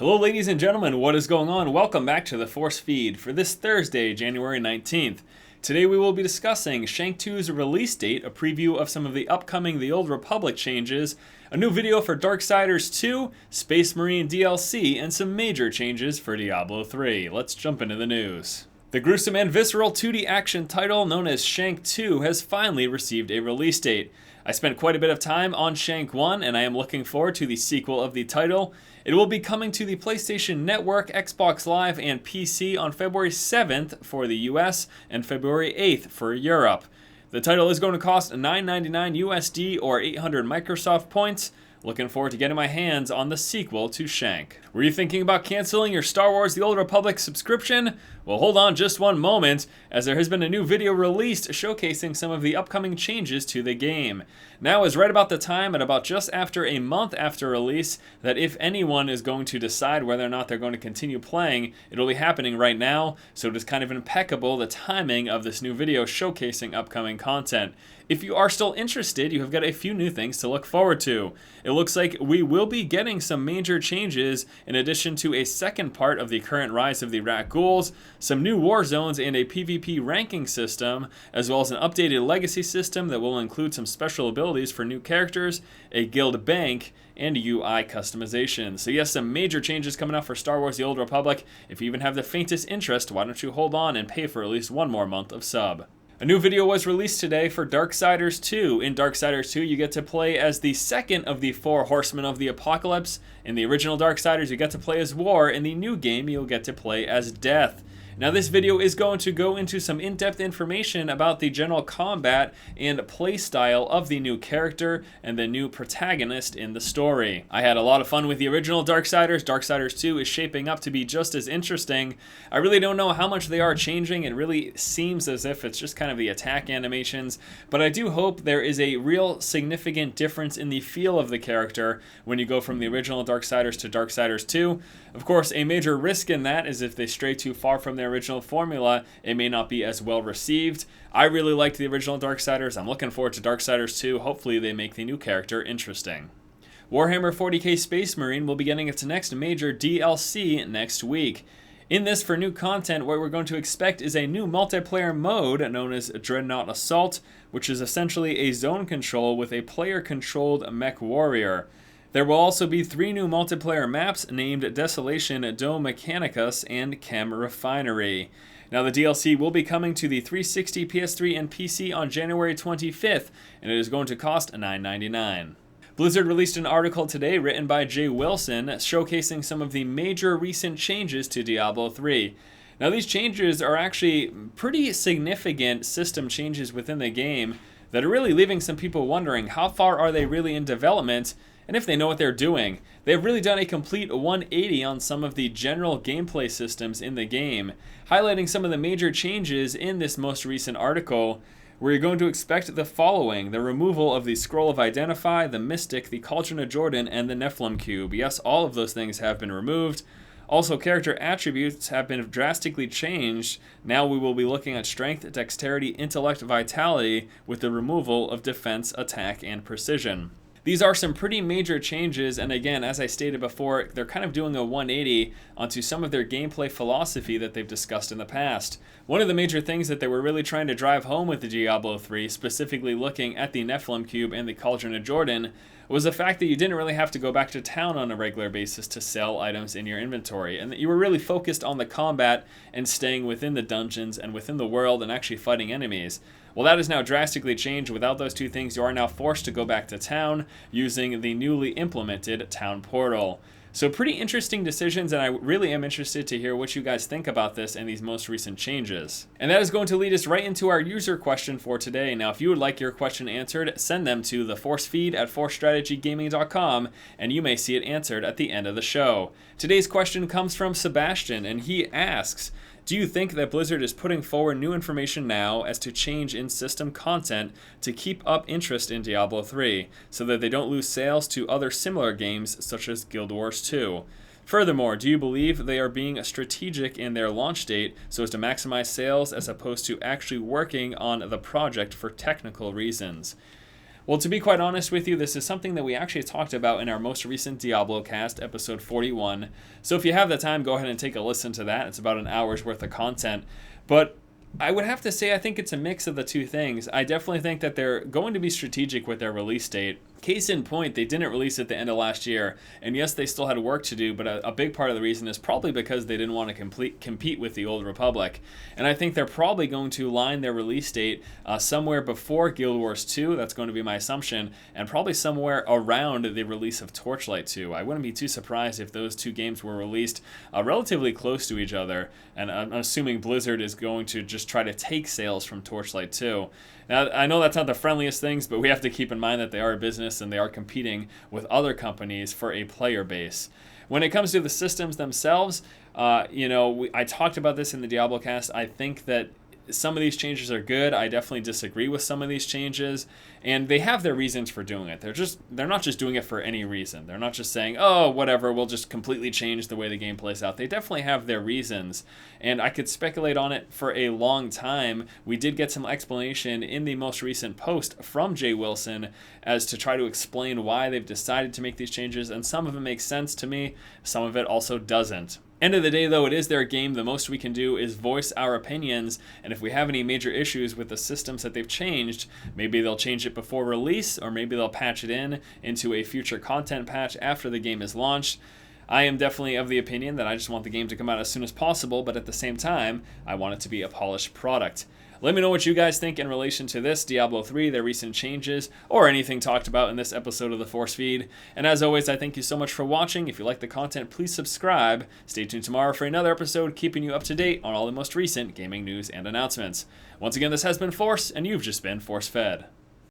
Hello ladies and gentlemen, what is going on? Welcome back to the Force Feed for this Thursday, January 19th. Today we will be discussing Shank 2's release date, a preview of some of the upcoming The Old Republic changes, a new video for Darksiders 2, Space Marine DLC, and some major changes for Diablo 3. Let's jump into the news. The gruesome and visceral 2D action title known as Shank 2 has finally received a release date. I spent quite a bit of time on Shank 1 and I am looking forward to the sequel of the title. It will be coming to the PlayStation Network, Xbox Live, and PC on February 7th for the US and February 8th for Europe. The title is going to cost $9.99 USD or 800 Microsoft points. Looking forward to getting my hands on the sequel to Shank. Were you thinking about canceling your Star Wars The Old Republic subscription? Well, hold on just one moment, as there has been a new video released showcasing some of the upcoming changes to the game. Now is right about the time, at about just after a month after release, that if anyone is going to decide whether or not they're going to continue playing, it'll be happening right now, so it is kind of impeccable, the timing of this new video showcasing upcoming content. If you are still interested, you have got a few new things to look forward to. It looks like we will be getting some major changes in addition to a second part of the current Rise of the Rat Ghouls, some new war zones and a PvP ranking system, as well as an updated legacy system that will include some special abilities for new characters, a guild bank, and UI customization. So yes, some major changes coming up for Star Wars The Old Republic. If you even have the faintest interest, why don't you hold on and pay for at least one more month of sub. A new video was released today for Darksiders 2. In Darksiders 2, you get to play as the second of the four Horsemen of the Apocalypse. In the original Darksiders, you get to play as War. In the new game, you'll get to play as Death. Now this video is going to go into some in-depth information about the general combat and playstyle of the new character and the new protagonist in the story. I had a lot of fun with the original Darksiders. Darksiders 2 is shaping up to be just as interesting. I really don't know how much they are changing. It really seems as if it's just kind of the attack animations, but I do hope there is a real significant difference in the feel of the character when you go from the original Darksiders to Darksiders 2. Of course, a major risk in that is if they stray too far from their original formula, it may not be as well received. I really liked the original Darksiders. I'm looking forward to Darksiders 2. Hopefully they make the new character interesting. Warhammer 40k Space Marine will be getting its next major DLC next week. In this, for new content, what we're going to expect is a new multiplayer mode known as Dreadnought Assault, which is essentially a zone control with a player-controlled mech warrior. There will also be 3 new multiplayer maps named Desolation, Do Mechanicus, and Chem Refinery. Now the DLC will be coming to the 360, PS3, and PC on January 25th, and it is going to cost $9.99. Blizzard released an article today written by Jay Wilson showcasing some of the major recent changes to Diablo 3. Now these changes are actually pretty significant system changes within the game that are really leaving some people wondering how far are they really in development and if they know what they're doing. They've really done a complete 180 on some of the general gameplay systems in the game, highlighting some of the major changes in this most recent article, where you're going to expect the following: the removal of the Scroll of Identify, the Mystic, the Cauldron of Jordan, and the Nephilim Cube. Yes, all of those things have been removed. Also, character attributes have been drastically changed. Now we will be looking at Strength, Dexterity, Intellect, Vitality, with the removal of Defense, Attack, and Precision. These are some pretty major changes, and again, as I stated before, they're kind of doing a 180 onto some of their gameplay philosophy that they've discussed in the past. One of the major things that they were really trying to drive home with the Diablo 3, specifically looking at the Nephilim Cube and the Cauldron of Jordan, was the fact that you didn't really have to go back to town on a regular basis to sell items in your inventory, and that you were really focused on the combat and staying within the dungeons and within the world and actually fighting enemies. Well, that has now drastically changed. Without those two things, you are now forced to go back to town using the newly implemented town portal. So pretty interesting decisions, and I really am interested to hear what you guys think about this and these most recent changes. And that is going to lead us right into our user question for today. Now, if you would like your question answered, send them to theforcefeed@forcestrategygaming.com, and you may see it answered at the end of the show. Today's question comes from Sebastian, and he asks, do you think that Blizzard is putting forward new information now as to change in system content to keep up interest in Diablo 3, so that they don't lose sales to other similar games such as Guild Wars 2? Furthermore, do you believe they are being strategic in their launch date so as to maximize sales as opposed to actually working on the project for technical reasons? Well, to be quite honest with you, this is something that we actually talked about in our most recent Diablo cast, episode 41. So if you have the time, go ahead and take a listen to that. It's about an hour's worth of content. But I would have to say I think it's a mix of the two things. I definitely think that they're going to be strategic with their release date. Case in point, they didn't release at the end of last year, and yes, they still had work to do, but a big part of the reason is probably because they didn't want to compete with the Old Republic. And I think they're probably going to line their release date somewhere before Guild Wars 2, that's going to be my assumption, and probably somewhere around the release of Torchlight 2. I wouldn't be too surprised if those two games were released relatively close to each other, and I'm assuming Blizzard is going to just try to take sales from Torchlight 2. Now, I know that's not the friendliest things, but we have to keep in mind that they are a business and they are competing with other companies for a player base. When it comes to the systems themselves, I talked about this in the Diablo cast. I think that some of these changes are good. I definitely disagree with some of these changes, and they have their reasons for doing it. They're not just doing it for any reason. They're not just saying, oh, whatever, we'll just completely change the way the game plays out. They definitely have their reasons, and I could speculate on it for a long time. We did get some explanation in the most recent post from Jay Wilson as to try to explain why they've decided to make these changes, and some of it makes sense to me, some of it also doesn't. End of the day, though, it is their game. The most we can do is voice our opinions, and if we have any major issues with the systems that they've changed, maybe they'll change it before release, or maybe they'll patch it into a future content patch after the game is launched. I am definitely of the opinion that I just want the game to come out as soon as possible, but at the same time, I want it to be a polished product. Let me know what you guys think in relation to this, Diablo 3, their recent changes, or anything talked about in this episode of the Force Feed. And as always, I thank you so much for watching. If you like the content, please subscribe. Stay tuned tomorrow for another episode, keeping you up to date on all the most recent gaming news and announcements. Once again, this has been Force, and you've just been Force Fed.